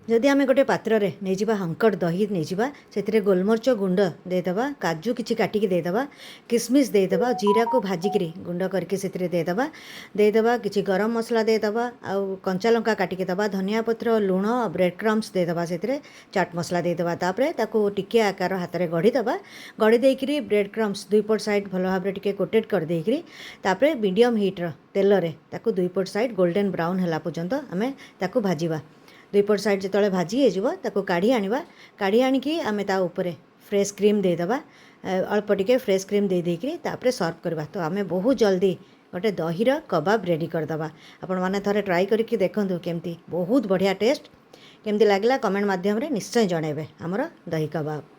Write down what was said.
जदि आम गोटे पात्र नहीं हंकट दही नहीं से गोलमरीच गुंड देदेबा काजू किसी काटिकी देदेबा किसमिश देदेबा जीरा को भाजिक गुंड करके देदेबा किसी गरम मसला देदेबा आउ कंचा लंका काटिकी देबा धनिया पत्र लुण ब्रेड क्रम्स देदेबा से चाट मसला देदेबा तापरे ताको टिके आकार हाथ में गढ़ीदेबा गढ़ी देकरी ब्रेड क्रम्स दुई पट साइड भल भाव टिके कोटेड कर देकरी तापरे मीडियम हिट्र तेलरे ताको दुई पट साइड गोल्डन ब्राउन है पर्यंत आम ताको भाजिबा दुई पट साइड जो भाजी हो काढ़ी आनिबा काढ़ी आणिकी आम ता उपरे फ्रेश क्रीम देदेबा अल्प टिके फ्रेश क्रीम दे देकरी तापरे सर्व करवा तो आम बहुत जल्दी गोटे दहीर कबाब रेडी करदबा आपण माने थरे ट्राई करके देखंतु केमती बहुत बढ़िया टेस्ट केमती लागला कमेंट माध्यम रे निश्चय जणेबे हमर दही कबाब।